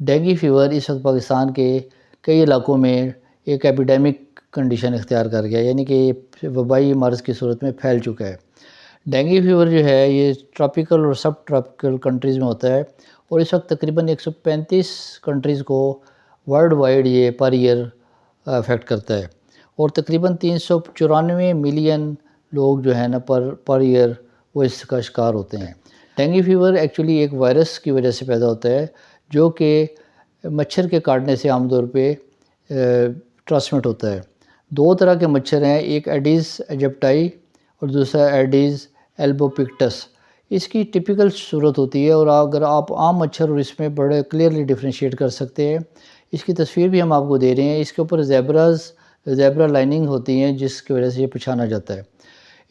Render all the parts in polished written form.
Dengue fever اس وقت پاکستان کے کئی علاقوں میں ایک ایپیڈیمک کنڈیشن اختیار کر گیا، یعنی کہ یہ وبائی مرض کی صورت میں پھیل چکا ہے۔ ڈینگی فیور جو ہے یہ ٹراپیکل اور سب ٹراپیکل کنٹریز میں ہوتا ہے، اور اس وقت تقریباً 135 کنٹریز کو ورلڈ وائڈ یہ پر ایئر افیکٹ کرتا ہے، اور تقریباً 394 ملین لوگ جو ہیں نا پر ایئر وہ اس کا شکار ہوتے ہیں۔ ڈینگی فیور ایکچولی ایک وائرس کی وجہ سے پیدا ہوتا ہے، جو کہ مچھر کے کاٹنے سے عام طور پہ ٹرانسمٹ ہوتا ہے۔ دو طرح کے مچھر ہیں، ایک ایڈیز ایجپٹائی اور دوسرا ایڈیز ایلبوپکٹس۔ اس کی ٹپیکل صورت ہوتی ہے، اور اگر آپ عام مچھر اور اس میں بڑے کلیئرلی ڈفرینشیٹ کر سکتے ہیں۔ اس کی تصویر بھی ہم آپ کو دے رہے ہیں۔ اس کے اوپر زیبرا لائننگ ہوتی ہیں، جس کی وجہ سے یہ پہچانا جاتا ہے۔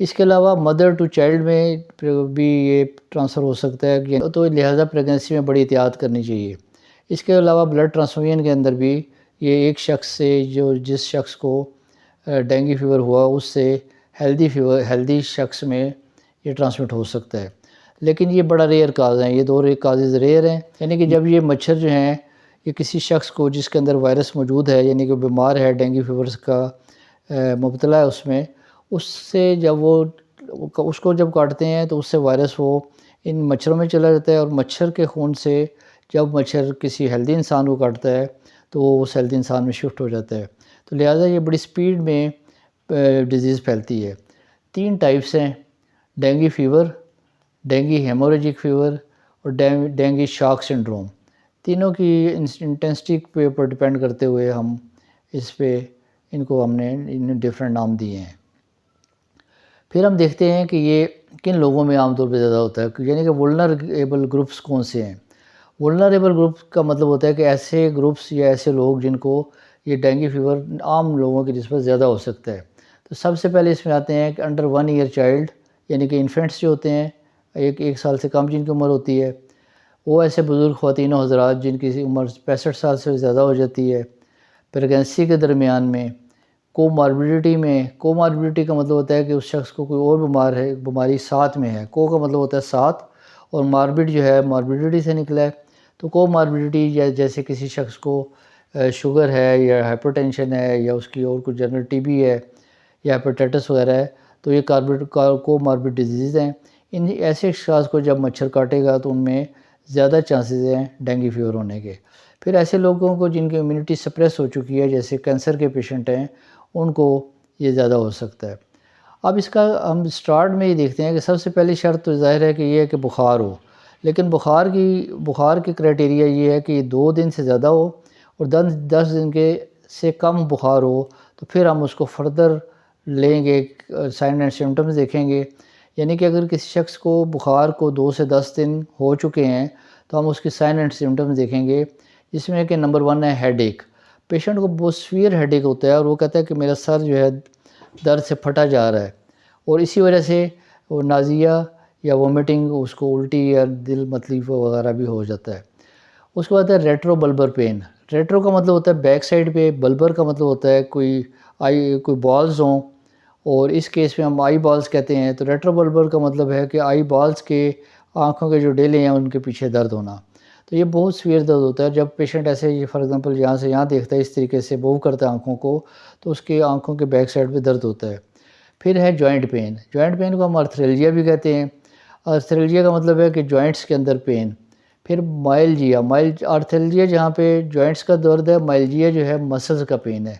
اس کے علاوہ مدر ٹو چائلڈ میں بھی یہ ٹرانسفر ہو سکتا ہے، تو لہٰذا پریگننسی میں بڑی احتیاط کرنی چاہیے۔ اس کے علاوہ بلڈ ٹرانسفیوژن کے اندر بھی یہ ایک شخص سے جس شخص کو ڈینگی فیور ہوا اس سے ہیلدی شخص میں یہ ٹرانسمٹ ہو سکتا ہے، لیکن یہ بڑا ریئر کاز ہیں، یہ دو کازز ریئر ہیں۔ یعنی کہ جب یہ مچھر جو ہیں یہ کسی شخص کو جس کے اندر وائرس موجود ہے، یعنی کہ بیمار ہے، ڈینگی فیور کا مبتلا ہے، اس سے جب اس کو جب کاٹتے ہیں تو اس سے وائرس وہ ان مچھروں میں چلا جاتا ہے، اور مچھر کے خون سے جب مچھر کسی ہیلدی انسان کو کاٹتا ہے تو وہ اس ہیلدی انسان میں شفٹ ہو جاتا ہے، تو لہٰذا یہ بڑی سپیڈ میں ڈیزیز پھیلتی ہے۔ 3 ٹائپس ہیں: ڈینگی فیور، ڈینگی ہیموریجک فیور اور ڈینگی شاک سنڈروم۔ تینوں کی انٹینسٹی کے اوپر ڈیپینڈ کرتے ہوئے ہم نے ڈفرینٹ نام دیے ہیں۔ پھر ہم دیکھتے ہیں کہ یہ کن لوگوں میں عام طور پہ زیادہ ہوتا ہے، یعنی کہ ولنریبل گروپس کون سے ہیں۔ ولنریبل گروپ کا مطلب ہوتا ہے کہ ایسے گروپس یا ایسے لوگ جن کو یہ ڈینگی فیور عام لوگوں کی نسبت زیادہ ہو سکتا ہے۔ تو سب سے پہلے اس میں آتے ہیں کہ انڈر 1 ایئر چائلڈ، یعنی کہ انفینٹس جو ہوتے ہیں، ایک سال سے کم جن کی عمر ہوتی ہے، وہ ایسے بزرگ خواتین و حضرات جن کی عمر 65 سال سے زیادہ ہو جاتی ہے، پریگننسی کے درمیان میں، کوماربیڈیٹی کا مطلب ہوتا ہے کہ اس شخص کو کوئی اور بیماری ساتھ میں ہے۔ کا مطلب ہوتا ہے ساتھ، اور ماربڈ جو ہے ماربیڈیٹی سے نکلا ہے، تو کوماربیڈیٹی جیسے کسی شخص کو شوگر ہے یا ہائپر ٹینشن ہے یا اس کی اور کچھ جنرل ٹی بی ہے یا ہیپیٹائٹس وغیرہ ہے، تو یہ کوماربڈ ڈیزیز ہیں۔ ان ایسے اشخاص کو جب مچھر کاٹے گا تو ان میں زیادہ چانسز ہیں ڈینگی فیور ہونے کے۔ پھر ایسے لوگوں کو جن کی امیونٹی سپریس ہو چکی ہے، جیسے کینسر کے پیشنٹ ہیں، ان کو یہ زیادہ ہو سکتا ہے۔ اب اس کا ہم سٹارٹ میں یہ دیکھتے ہیں کہ سب سے پہلی شرط تو ظاہر ہے کہ یہ ہے کہ بخار ہو، لیکن بخار کی کرائٹیریا یہ ہے کہ 2 دن سے زیادہ ہو اور 10 دن سے کم بخار ہو، تو پھر ہم اس کو فردر لیں گے، سائن اینڈ سمٹمز دیکھیں گے۔ یعنی کہ اگر کسی شخص کو بخار کو 2 سے 10 دن ہو چکے ہیں تو ہم اس کی سائن اینڈ سمٹمز دیکھیں گے، جس میں کہ نمبر 1 ہے ہیڈ ایک۔ پیشنٹ کو بہت سویئر ہیڈ ایک ہوتا ہے، اور وہ کہتا ہے کہ میرا سر جو ہے درد سے پھٹا جا رہا ہے، اور اسی وجہ سے وہ نازیہ یا وومٹنگ، اس کو الٹی یا دل متلی وغیرہ بھی ہو جاتا ہے۔ اس کے بعد ہے ریٹرو بلبر پین۔ ریٹرو کا مطلب ہوتا ہے بیک سائڈ پہ، بلبر کا مطلب ہوتا ہے کوئی بالز ہوں، اور اس کیس میں ہم آئی بالز کہتے ہیں۔ تو ریٹرو بلبر کا مطلب ہے کہ آئی بالز کے آنکھوں کے جو ڈیلے ہیں ان کے پیچھے درد ہونا۔ تو یہ بہت سویئر درد ہوتا ہے جب پیشنٹ ایسے فار ایگزامپل یہاں سے یہاں دیکھتا ہے، اس طریقے سے موو کرتا ہے آنکھوں کو، تو اس کے آنکھوں کے بیک سائڈ پہ درد ہوتا ہے۔ پھر ہے جوائنٹ پین۔ جوائنٹ پین کو ہم آرتھریلجیا بھی کہتے ہیں۔ آرتھریلجیا کا مطلب ہے کہ جوائنٹس کے اندر پین۔ پھر مائلجیا، آرتھریلجیا جہاں پہ جوائنٹس کا درد ہے، مائلجیا جو ہے مسلز کا پین ہے،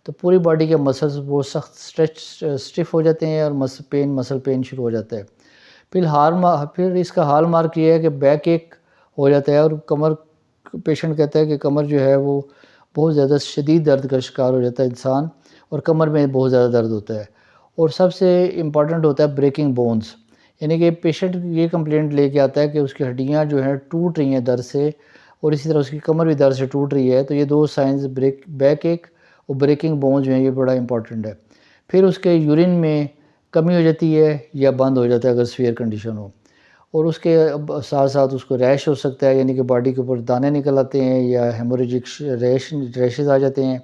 تو پوری باڈی کے مسلز وہ سخت اسٹف ہو جاتے ہیں اور مسل پین شروع ہو جاتا ہے۔ پھر اس کا ہال مارک یہ ہے کہ بیک ایک ہو جاتا ہے، اور کمر، پیشنٹ کہتا ہے کہ کمر جو ہے وہ بہت زیادہ شدید درد کا شکار ہو جاتا ہے انسان، اور کمر میں بہت زیادہ درد ہوتا ہے۔ اور سب سے امپورٹنٹ ہوتا ہے بریکنگ بونز، یعنی کہ پیشنٹ یہ کمپلینٹ لے کے آتا ہے کہ اس کی ہڈیاں جو ہیں ٹوٹ رہی ہیں درد سے، اور اسی طرح اس کی کمر بھی درد سے ٹوٹ رہی ہے۔ تو یہ 2 سائنز بیک ایک اور بریکنگ بونز جو ہیں یہ بڑا امپورٹنٹ ہے۔ پھر اس کے یورین میں کمی ہو جاتی ہے یا بند ہو جاتا ہے اگر سویئر کنڈیشن ہو، اور اس کے ساتھ ساتھ اس کو ریش ہو سکتا ہے، یعنی کہ باڈی کے اوپر دانے نکل آتے ہیں یا ہیموریجک ریشز آ جاتے ہیں۔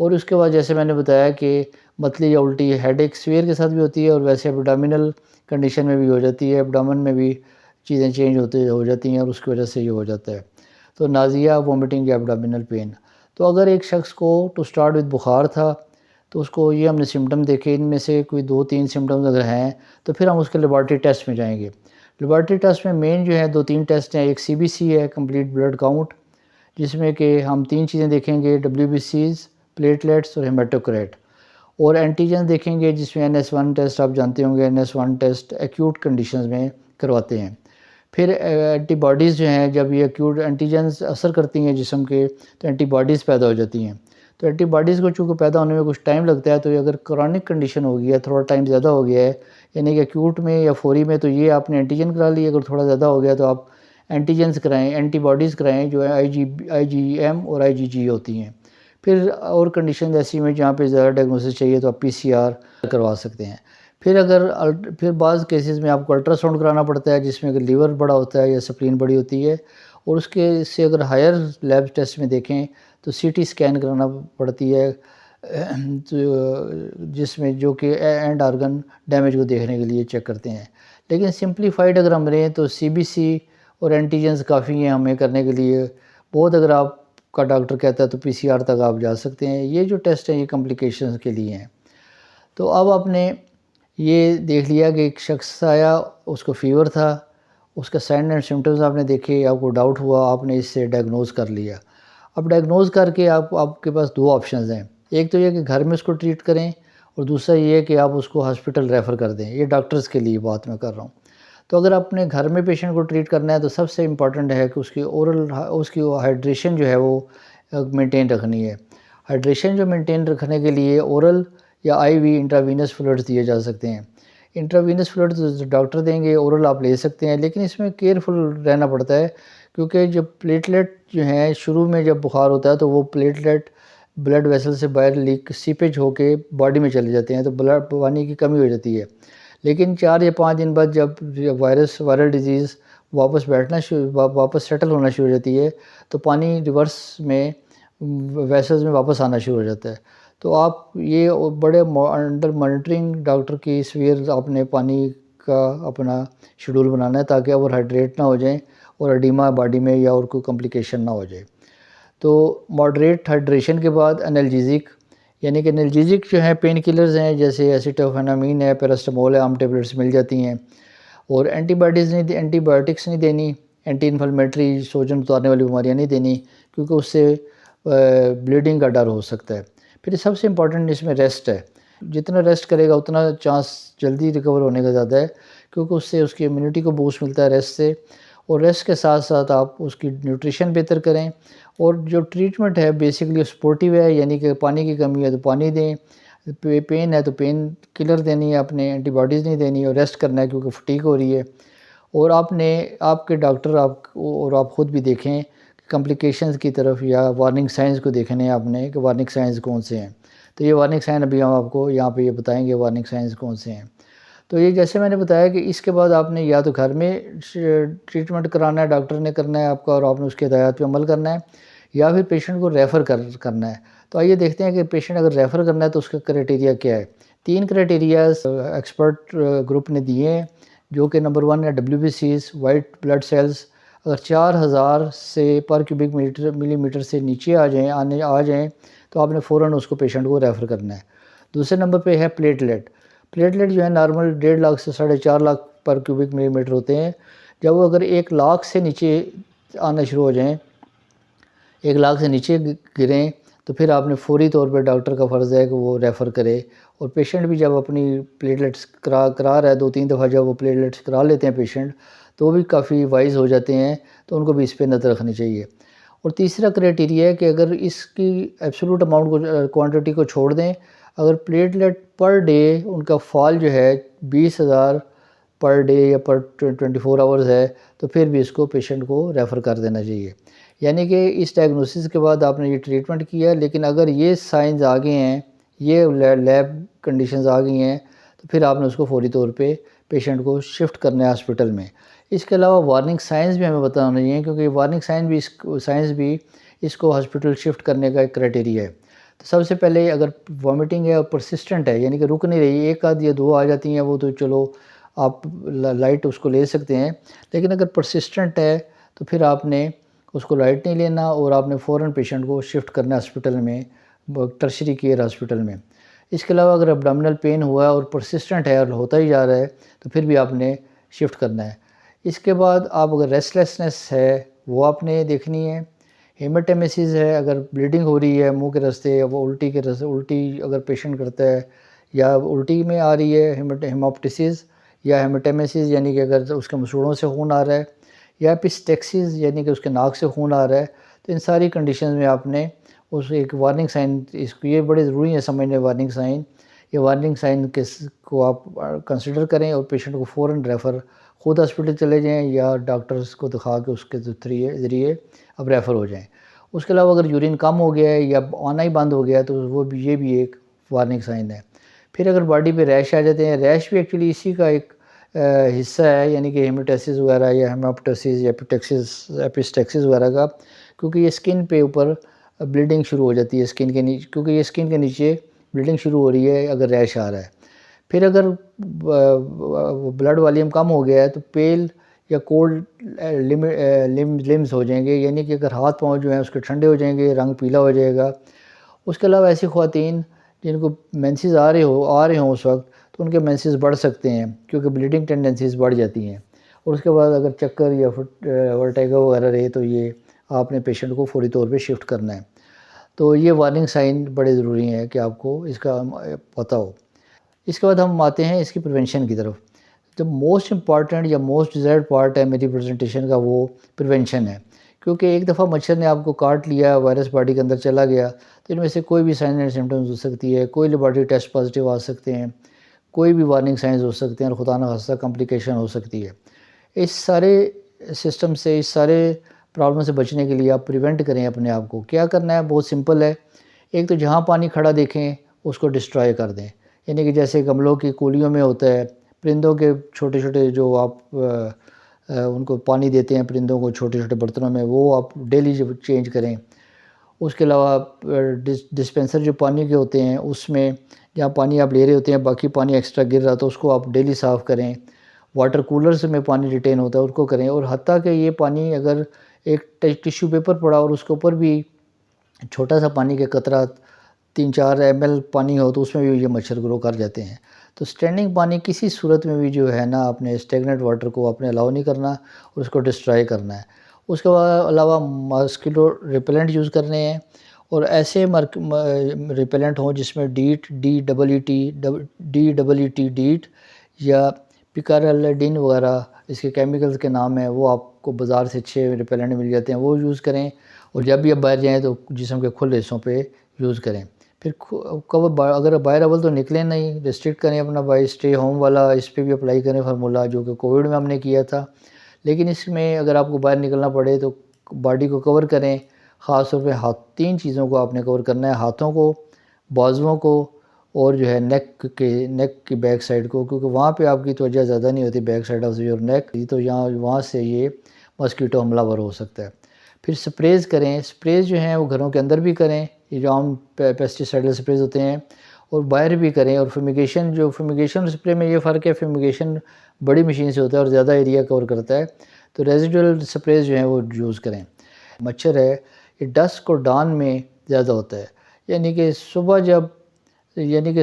اور اس کے بعد جیسے میں نے بتایا کہ متلی یا الٹی ہیڈ ایک سویئر کے ساتھ بھی ہوتی ہے، اور ویسے ایبڈومینل کنڈیشن میں بھی ہو جاتی ہے، ایبڈومن میں بھی چیزیں چینج ہو جاتی ہیں، اور اس کی وجہ سے یہ ہو جاتا ہے۔ تو نازیہ، وومٹنگ یا ایبڈومینل پین۔ تو اگر ایک شخص کو ٹو سٹارٹ وتھ بخار تھا تو اس کو یہ ہم نے سمٹم دیکھے، ان میں سے کوئی 2-3 سمٹمز اگر ہیں تو پھر ہم اس کے لیبارٹری ٹیسٹ میں جائیں گے۔ لیبارٹری ٹیسٹ میں مین جو ہے 2-3 ٹیسٹ ہیں۔ ایک CBC ہے، کمپلیٹ بلڈ کاؤنٹ، جس میں کہ ہم 3 چیزیں دیکھیں گے: WBCs، پلیٹلیٹس اور ہیماٹوکریٹ۔ اور اینٹیجن دیکھیں گے جس میں NS1 ٹیسٹ آپ جانتے ہوں گے، NS1 ٹیسٹ ایکیوٹ کنڈیشنز میں کرواتے ہیں۔ پھر اینٹی باڈیز جو ہیں، جب یہ ایکیوٹ اینٹیجنز اثر کرتی ہیں جسم کے تو اینٹی باڈیز پیدا ہو جاتی ہیں۔ تو اینٹی باڈیز کو چونکہ پیدا ہونے میں کچھ ٹائم لگتا ہے، تو یہ اگر کرونک کنڈیشن ہو گیا ہے، تھوڑا ٹائم زیادہ ہو گیا ہے، یعنی کہ ایکیوٹ میں یا فوری میں، تو یہ آپ نے اینٹیجن کرا لی۔ اگر تھوڑا زیادہ ہو گیا تو آپ اینٹیجنز کرائیں، اینٹی باڈیز کرائیں جو ہے IgM اور IgG ہوتی ہیں۔ پھر اور کنڈیشن ایسی میں جہاں پہ زیادہ ڈائگنوسس چاہیے تو آپ PCR کروا سکتے ہیں۔ پھر بعض کیسز میں آپ کو الٹرا ساؤنڈ کرانا پڑتا ہے، جس میں اگر لیور بڑا ہوتا ہے یا سپلین بڑی ہوتی ہے، اور اس کے سے اگر ہائر لیب ٹیسٹ میں دیکھیں تو CT اسکین کرانا پڑتی ہے، جس میں جو کہ اینڈ آرگن ڈیمیج کو دیکھنے کے لیے چیک کرتے ہیں۔ لیکن سمپلیفائڈ اگر ہم رہیں تو CBC اور اینٹیجنز کافی ہیں ہمیں کرنے کے لیے۔ بہت اگر آپ کا ڈاکٹر کہتا ہے تو PCR تک آپ جا سکتے ہیں۔ یہ جو ٹیسٹ ہیں یہ کمپلیکیشنز کے لیے ہیں۔ تو اب آپ نے یہ دیکھ لیا کہ ایک شخص آیا، اس کو فیور تھا، اس کا سائن اینڈ سمٹمز آپ نے دیکھے، آپ کو ڈاؤٹ ہوا، آپ نے اس سے ڈائگنوز کر لیا۔ اب ڈائگنوز کر کے آپ کے پاس 2 آپشنز ہیں۔ ایک تو یہ کہ گھر میں اس کو ٹریٹ کریں، اور دوسرا یہ ہے کہ آپ اس کو ہاسپٹل ریفر کر دیں۔ یہ ڈاکٹرز کے لیے بات میں کر رہا ہوں۔ تو اگر اپنے گھر میں پیشنٹ کو ٹریٹ کرنا ہے تو سب سے امپورٹنٹ ہے کہ اس کی ہائیڈریشن جو ہے وہ مینٹین رکھنی ہے۔ ہائیڈریشن جو مینٹین رکھنے کے لیے اورل یا IV انٹراوینس فلوئڈز دیے جا سکتے ہیں۔ انٹراوینس فلوئڈز ڈاکٹر دیں گے، اورل آپ لے سکتے ہیں، لیکن اس میں کیئرفل رہنا پڑتا ہے، کیونکہ جب پلیٹلیٹ جو ہیں شروع میں جب بخار ہوتا ہے تو وہ پلیٹلیٹ بلڈ ویسل سے باہر سیپیج ہو کے باڈی میں چلے جاتے ہیں، تو پانی کی کمی ہو جاتی ہے۔ لیکن 4 یا 5 دن بعد جب وائرل ڈیزیز واپس سیٹل ہونا شروع ہو جاتی ہے تو پانی ریورس میں ویسلز میں واپس آنا شروع ہو جاتا ہے۔ تو آپ یہ بڑے انڈر مانیٹرنگ ڈاکٹر کی سویئر آپ نے پانی کا اپنا شیڈول بنانا ہے، تاکہ اوور ہائیڈریٹ نہ ہو جائیں اور ایڈیما باڈی میں یا اور کوئی کمپلیکیشن نہ ہو جائے۔ تو ماڈریٹ ہائیڈریشن کے بعد انالجیزک، یعنی کہ انالجیزک جو ہیں پین کلرز ہیں، جیسے ایسیٹوفینامین ہے، پیراسٹامول ہے، عام ٹیبلٹس مل جاتی ہیں۔ اور اینٹی بایوٹکس نہیں دینی، اینٹی انفلمیٹری سوجن اتارنے والی بیماریاں نہیں دینی، کیونکہ اس سے بلیڈنگ کا ڈر ہو سکتا ہے۔ پھر سب سے امپورٹنٹ اس میں ریسٹ ہے۔ جتنا ریسٹ کرے گا اتنا چانس جلدی ریکور ہونے کا زیادہ ہے، کیونکہ اس سے اس کی امیونٹی کو بوسٹ ملتا ہے ریسٹ سے۔ اور ریسٹ کے ساتھ ساتھ آپ اس کی نیوٹریشن بہتر کریں، اور جو ٹریٹمنٹ ہے بیسیکلی سپورٹیو ہے، یعنی کہ پانی کی کمی ہے تو پانی دیں، پین ہے تو پین کلر دینی ہے، اپنے اینٹی باڈیز نہیں دینی، اور ریسٹ کرنا ہے کیونکہ فٹیگ ہو رہی ہے۔ اور آپ کے ڈاکٹر اور آپ خود بھی دیکھیں کمپلیکیشنز کی طرف یا وارننگ سائنز کو دیکھنے ہیں آپ نے کہ وارننگ سائنز کون سے ہیں۔ تو یہ وارننگ سائن ابھی ہم آپ کو یہاں پہ یہ بتائیں گے وارننگ سائنز کون سے ہیں۔ تو یہ جیسے میں نے بتایا کہ اس کے بعد آپ نے یا تو گھر میں ٹریٹمنٹ کرانا ہے، ڈاکٹر نے کرنا ہے آپ کا، اور آپ نے اس کے ہدایات پہ عمل کرنا ہے، یا پھر پیشنٹ کو ریفر کرنا ہے۔ تو آئیے دیکھتے ہیں کہ پیشنٹ اگر ریفر کرنا ہے تو اس کا کرائٹیریا کیا ہے۔ 3 کرائٹیریاز ایکسپرٹ گروپ نے دیے ہیں، جو کہ نمبر 1 ہے WBCs، وائٹ بلڈ سیلز، اگر 4000 سے پر کیوبک ملی میٹر سے نیچے آ جائیں تو آپ نے فوراً اس کو پیشنٹ کو ریفر کرنا ہے۔ دوسرے نمبر پہ ہے پلیٹلیٹ جو ہے نارمل 1.5 لاکھ سے 4.5 لاکھ پر کیوبک ملی میٹر ہوتے ہیں۔ جب وہ اگر 1 لاکھ سے نیچے آنا شروع ہو جائیں، 1 لاکھ سے نیچے گریں، تو پھر آپ نے فوری طور پہ ڈاکٹر کا فرض ہے کہ وہ ریفر کرے۔ اور پیشنٹ بھی جب اپنی پلیٹلیٹس کرا رہا ہے 2-3 دفعہ جب وہ پلیٹلیٹس کرا لیتے ہیں پیشنٹ، تو وہ بھی کافی وائز ہو جاتے ہیں، تو ان کو بھی اس پہ نظر رکھنی چاہیے۔ اور تیسرا کرائٹیریا ہے کہ اگر اس کی ایبسولوٹ اماؤنٹ کو کوانٹٹی کو چھوڑ دیں، اگر پلیٹلیٹ پر ڈے ان کا فال جو ہے 20,000 پر ڈے یا پر 24 آورز ہے، تو پھر بھی اس کو پیشنٹ کو ریفر کر دینا چاہیے۔ یعنی کہ اس ڈائگنوسس کے بعد آپ نے یہ ٹریٹمنٹ کیا، لیکن اگر یہ سائنز آ گئے ہیں، یہ لیب کنڈیشنز آ گئی ہیں، تو پھر آپ نے اس کو فوری طور پہ پیشنٹ کو شفٹ کرنا ہے ہاسپٹل میں۔ اس کے علاوہ وارننگ سائنز بھی ہمیں بتانا چاہیے، کیونکہ وارننگ سائنز بھی اس کو ہاسپٹل شفٹ کرنے کا ایک کرائٹیریا ہے۔ تو سب سے پہلے اگر وامٹنگ ہے اور پرسسٹنٹ ہے، یعنی کہ رک نہیں رہی، 1 آدھ یا 2 آ جاتی ہیں وہ تو چلو آپ لائٹ اس کو لے سکتے ہیں، لیکن اگر پرسسٹنٹ ہے تو پھر آپ نے اس کو لائٹ نہیں لینا اور آپ نے فوراً پیشنٹ کو شفٹ کرنا ہے ہاسپٹل میں، ٹرشری کیئر ہاسپٹل میں۔ اس کے علاوہ اگر ابڈومینل پین ہوا ہے اور پرسسٹنٹ ہے اور ہوتا ہی جا رہا ہے تو پھر بھی آپ نے شفٹ کرنا ہے۔ اس کے بعد آپ اگر ریسٹلیسنس ہے وہ آپ نے دیکھنی ہے، ہیماٹیمیسز ہے، اگر بلیڈنگ ہو رہی ہے منہ کے راستے یا وہ الٹی کے راستے، الٹی اگر پیشنٹ کرتا ہے یا الٹی میں آ رہی ہے ہیماپٹیسز یا ہیماٹیمیسز یعنی کہ اگر اس کے مسوڑوں سے خون آ رہا ہے یا پسٹیکسز یعنی کہ اس کے ناک سے خون آ رہا ہے، تو ان ساری کنڈیشنز میں آپ نے اس ایک وارننگ سائن، اس کو یہ بڑے ضروری ہے سمجھنے وارننگ سائن، یہ وارننگ سائن کو آپ کنسیڈر کریں اور پیشنٹ کو فوراً ریفر خود ہاسپٹل چلے جائیں یا ڈاکٹرز کو دکھا کے اس کے ذریعے اب ریفر ہو جائیں۔ اس کے علاوہ اگر یورین کم ہو گیا ہے یا آنا ہی بند ہو گیا ہے تو وہ بھی یہ بھی ایک وارننگ سائن ہے۔ پھر اگر باڈی پہ ریش آ جاتے ہیں، ریش بھی ایکچولی اسی کا ایک حصہ ہے، یعنی کہ ہیمیٹیسس وغیرہ یا ہیماپٹیسس یا ایپسٹیکسس وغیرہ کا، کیونکہ یہ اسکن پہ اوپر بلیڈنگ شروع ہو جاتی ہے اسکن کے نیچے، کیونکہ یہ اسکن کے نیچے بلیڈنگ شروع ہو رہی ہے اگر ریش آ رہا ہے۔ پھر اگر بلڈ والیوم کم ہو گیا ہے تو پیل یا کولڈ لمز ہو جائیں گے، یعنی کہ اگر ہاتھ پاؤں جو ہیں اس کے ٹھنڈے ہو جائیں گے، رنگ پیلا ہو جائے گا۔ اس کے علاوہ ایسی خواتین جن کو مینسز آ رہے ہوں اس وقت، تو ان کے مینسز بڑھ سکتے ہیں کیونکہ بلیڈنگ ٹینڈنسیز بڑھ جاتی ہیں، اور اس کے بعد اگر چکر یا ورٹیگو وغیرہ رہے تو یہ آپ نے پیشنٹ کو فوری طور پہ شفٹ کرنا ہے۔ تو یہ وارننگ سائن بڑے ضروری ہیں کہ آپ کو اس کا پتہ ہو۔ اس کے بعد ہم آتے ہیں اس کی پریونشن کی طرف۔ جو موسٹ امپارٹنٹ یا موسٹ ڈیزائرڈ پارٹ ہے میری پریزنٹیشن کا وہ پریونشن ہے، کیونکہ ایک دفعہ مچھر نے آپ کو کاٹ لیا، وائرس باڈی کے اندر چلا گیا تو ان میں سے کوئی بھی سائن اینڈ سمٹمز ہو سکتی ہے، کوئی لیبارٹری ٹیسٹ پازیٹیو آ سکتے ہیں، کوئی بھی وارننگ سائنز ہو سکتے ہیں اور خدا نخواستہ کمپلیکیشن ہو سکتی ہے۔ اس سارے سسٹم سے، اس سارے پرابلم سے بچنے کے لیے آپ پریونٹ کریں اپنے آپ کو۔ کیا کرنا ہے؟ بہت سمپل ہے۔ ایک تو جہاں پانی کھڑا دیکھیں اس کو ڈسٹرائے کر دیں، یعنی کہ جیسے گملوں کی کولیوں میں ہوتا ہے، پرندوں کے چھوٹے چھوٹے جو آپ ان کو پانی دیتے ہیں پرندوں کو چھوٹے چھوٹے برتنوں میں، وہ آپ ڈیلی چینج کریں۔ اس کے علاوہ ڈسپینسر جو پانی کے ہوتے ہیں اس میں جہاں پانی آپ لے رہے ہوتے ہیں باقی پانی ایکسٹرا گر رہا تو اس کو آپ ڈیلی صاف کریں۔ واٹر کولرز میں پانی ریٹین ہوتا ہے اس کو کریں، اور حتیٰ کہ یہ پانی اگر ایک ٹیشو پیپر پڑا اور اس کے اوپر بھی چھوٹا سا پانی کے قطرہ 3-4 ml پانی ہو تو اس میں بھی یہ مچھر گرو کر جاتے ہیں۔ تو سٹینڈنگ پانی کسی صورت میں بھی جو ہے نا اپنے اسٹیگنٹ واٹر کو آپ نے الاؤ نہیں کرنا اور اس کو ڈسٹرائی کرنا ہے۔ اس کے علاوہ ماسکیٹو ریپیلنٹ یوز کرنے ہیں، اور ایسے ریپیلنٹ ہوں جس میں ڈیٹ یا پیکارالڈین وغیرہ اس کے کیمیکلز کے نام ہیں، وہ آپ کو بازار سے اچھے ریپیلنٹ مل جاتے ہیں، وہ یوز کریں، اور جب بھی آپ باہر جائیں تو جسم کے کھلے حصوں پہ یوز کریں۔ پھر اگر باہر اول تو نکلیں نہیں، ریسٹرکٹ کریں اپنا بائی اسٹے ہوم والا، اس پہ بھی اپلائی کریں فارمولا جو کہ کووڈ میں ہم نے کیا تھا۔ لیکن اس میں اگر آپ کو باہر نکلنا پڑے تو باڈی کو کور کریں، خاص طور پہ 3 چیزوں کو آپ نے کور کرنا ہے، ہاتھوں کو، بازوؤں کو، اور جو ہے نیک کی بیک سائڈ کو، کیونکہ وہاں پہ آپ کی توجہ زیادہ نہیں ہوتی، بیک سائڈ آف یور نیک، تو وہاں سے یہ ماسکیٹو حملہ ور ہو سکتا ہے۔ پھر سپریز کریں، سپریز جو ہیں وہ گھروں کے اندر بھی کریں، یہ جو عام پیسٹیسائڈل سپریز ہوتے ہیں، اور باہر بھی کریں۔ اور فیمیگیشن اور سپرے میں یہ فرق ہے، فیمیگیشن بڑی مشین سے ہوتا ہے اور زیادہ ایریا کور کرتا ہے، تو ریزیڈول سپریز جو ہیں وہ یوز کریں۔ مچھر ہے یہ ڈسک اور ڈان میں زیادہ ہوتا ہے، یعنی کہ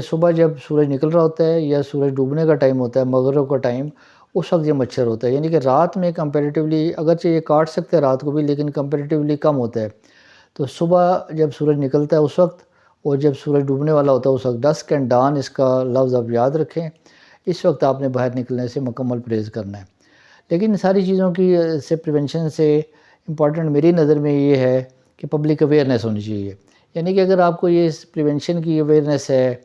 صبح جب سورج نکل رہا ہوتا ہے یا سورج ڈوبنے کا ٹائم ہوتا ہے، مغرب کا ٹائم، اس وقت یہ مچھر ہوتا ہے، یعنی کہ رات میں کمپیریٹیولی اگرچہ یہ کاٹ سکتے ہیں رات کو بھی لیکن کمپیریٹیولی کم ہوتا ہے۔ تو صبح جب سورج نکلتا ہے اس وقت، اور جب سورج ڈوبنے والا ہوتا ہے اس وقت، ڈسک اینڈ ڈان اس کا لفظ آپ یاد رکھیں، اس وقت آپ نے باہر نکلنے سے مکمل پرہیز کرنا ہے۔ لیکن ساری چیزوں کی سے پریونشن سے امپورٹنٹ میری نظر میں یہ ہے کہ پبلک اویئرنیس ہونی چاہیے، یعنی کہ اگر آپ کو یہ پریونشن کی اویئرنیس ہے،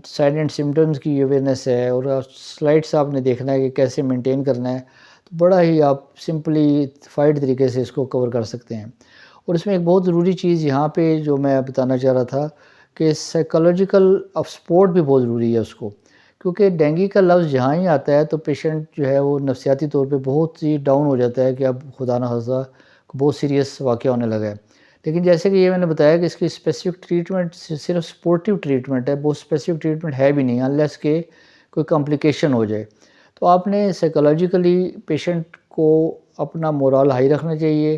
سائن اینڈ سمٹمز کی اویئرنیس ہے، اور سلائڈس آپ نے دیکھنا ہے کہ کیسے مینٹین کرنا ہے، تو بڑا ہی آپ سمپلیفائڈ طریقے سے اس کو کور کر سکتے ہیں۔ اور اس میں ایک بہت ضروری چیز یہاں پہ جو میں بتانا چاہ رہا تھا کہ سائیکولوجیکل آف سپورٹ بھی بہت ضروری ہے اس کو، کیونکہ ڈینگی کا لفظ جہاں ہی آتا ہے تو پیشنٹ جو ہے وہ نفسیاتی طور پہ بہت ہی ڈاؤن ہو جاتا ہے کہ اب خدا نخواستہ بہت سیریس واقعہ ہونے لگا ہے۔ لیکن جیسے کہ یہ میں نے بتایا کہ اس کی اسپیسیفک ٹریٹمنٹ صرف سپورٹیو ٹریٹمنٹ ہے، بہت اسپیسیفک ٹریٹمنٹ ہے بھی نہیں، انلیس کہ کوئی کمپلیکیشن ہو جائے۔ تو آپ نے سائیکولوجیکلی پیشنٹ کو اپنا مورال ہائی رکھنا چاہیے،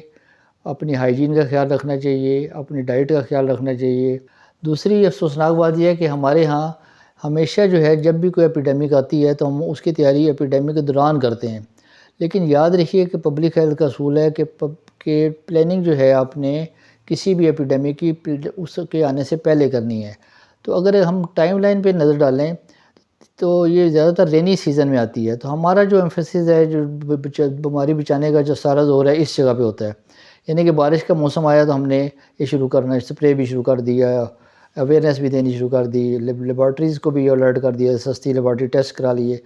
اپنی ہائیجین کا خیال رکھنا چاہیے، اپنی ڈائٹ کا خیال رکھنا چاہیے۔ دوسری افسوسناک بات یہ ہے کہ ہمارے ہاں ہمیشہ جو ہے جب بھی کوئی ایپیڈیمک آتی ہے تو ہم اس کی تیاری ایپیڈیمک کے دوران کرتے ہیں، لیکن یاد رکھیے کہ پبلک ہیلتھ کا اصول ہے کہ پلاننگ جو ہے آپ نے کسی بھی ایپیڈیمک کی اس کے آنے سے پہلے کرنی ہے۔ تو اگر ہم ٹائم لائن پہ نظر ڈالیں تو یہ زیادہ تر رینی سیزن میں آتی ہے، تو ہمارا جو ایمفیسس ہے، جو بیماری بچانے کا جو سارا زور ہے اس جگہ پہ ہوتا ہے، یعنی کہ بارش کا موسم آیا تو ہم نے یہ شروع کرنا، اسپرے بھی شروع کر دیا، اویئرنیس بھی دینی شروع کر دی، لیبارٹریز کو بھی الرٹ کر دیا، سستی لیبارٹری ٹیسٹ کرا لیے۔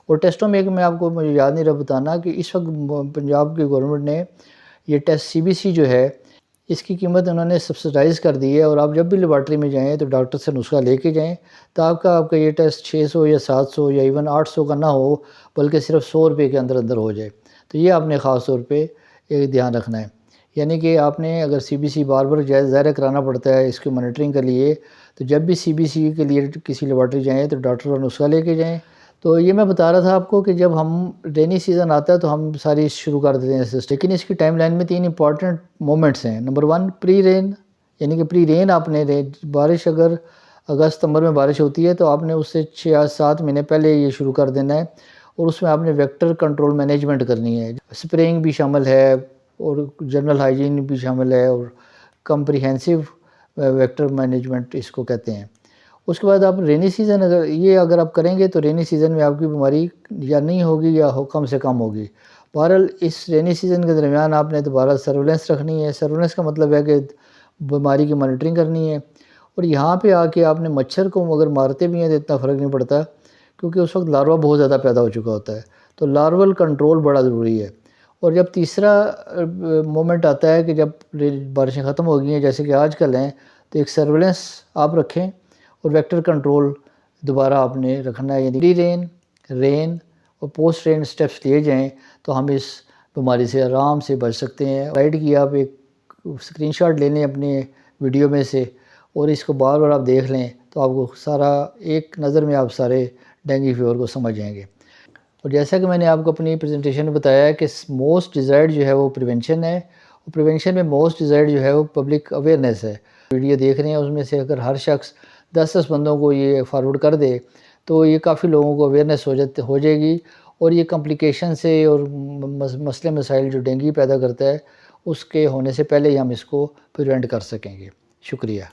اور ٹیسٹوں میں میں آپ کو مجھے یاد نہیں رہا بتانا کہ اس وقت پنجاب کی گورنمنٹ نے یہ ٹیسٹ CBC جو ہے اس کی قیمت انہوں نے سبسڈائز کر دی ہے، اور آپ جب بھی لیبارٹری میں جائیں تو ڈاکٹر سے نسخہ لے کے جائیں، تو آپ کا یہ ٹیسٹ 600 یا 700 یا ایون 800 کا نہ ہو، بلکہ صرف 100 روپے کے اندر ہو جائے۔ تو یہ آپ نے خاص طور پہ ایک دھیان رکھنا ہے، یعنی کہ آپ نے اگر CBC بار بار ظاہر کرانا پڑتا ہے اس کی مانیٹرنگ کے لیے، تو جب بھی CBC کے لیے کسی لیبارٹری جائیں تو ڈاکٹر کا نسخہ لے کے جائیں۔ تو یہ میں بتا رہا تھا آپ کو کہ جب ہم رینی سیزن آتا ہے تو ہم ساری شروع کر دیتے ہیں سسٹم، لیکن اس کی ٹائم لائن میں 3 امپورٹنٹ مومنٹس ہیں۔ نمبر 1 پری رین، یعنی کہ پری رین آپ نے بارش اگر اگست ستمبر میں بارش ہوتی ہے تو آپ نے اس سے 6 یا 7 مہینے پہلے یہ شروع کر دینا ہے، اور اس میں آپ نے ویکٹر کنٹرول مینجمنٹ کرنی ہے، اسپریئنگ بھی شامل ہے اور جنرل ہائیجین بھی شامل ہے، اور کمپریہنسو ویکٹر مینجمنٹ اس کو کہتے ہیں۔ اس کے بعد آپ رینی سیزن اگر آپ کریں گے تو رینی سیزن میں آپ کی بیماری یا نہیں ہوگی یا کم سے کم ہوگی۔ بہرحال اس رینی سیزن کے درمیان آپ نے دوبارہ سرویلنس رکھنی ہے۔ سرویلنس کا مطلب ہے کہ بیماری کی مانیٹرنگ کرنی ہے، اور یہاں پہ آ کے آپ نے مچھر کو اگر مارتے بھی ہیں تو اتنا فرق نہیں پڑتا، کیونکہ اس وقت لاروا بہت زیادہ پیدا ہو چکا ہوتا ہے، تو لارول کنٹرول بڑا ضروری ہے۔ اور جب تیسرا مومنٹ آتا ہے کہ جب بارشیں ختم ہو گئی ہیں جیسے کہ آج کل ہیں، تو ایک سرویلنس آپ رکھیں اور ویکٹر کنٹرول دوبارہ آپ نے رکھنا ہے، یعنی پری رین، رین اور پوسٹ رین سٹیپس لیے جائیں تو ہم اس بیماری سے آرام سے بچ سکتے ہیں۔ سلائیڈ کی آپ ایک اسکرین شاٹ لے لیں اپنے ویڈیو میں سے، اور اس کو بار بار آپ دیکھ لیں تو آپ کو سارا ایک نظر میں آپ سارے ڈینگی فیور کو سمجھ جائیں گے۔ اور جیسا کہ میں نے آپ کو اپنی پریزنٹیشن میں بتایا ہے کہ موسٹ ڈیزائرڈ جو ہے وہ پریونشن ہے، اور پریونشن میں موسٹ ڈیزائرڈ جو ہے وہ پبلک اویئرنیس ہے۔ ویڈیو دیکھ رہے ہیں اس میں سے اگر ہر شخص 10 بندوں کو یہ فارورڈ کر دے تو یہ کافی لوگوں کو اویئرنیس ہو جائے گی، اور یہ کمپلیکیشن سے اور مسئلے مسائل جو ڈینگی پیدا کرتا ہے اس کے ہونے سے پہلے ہی ہم اس کو پریونٹ کر سکیں گے۔ شکریہ۔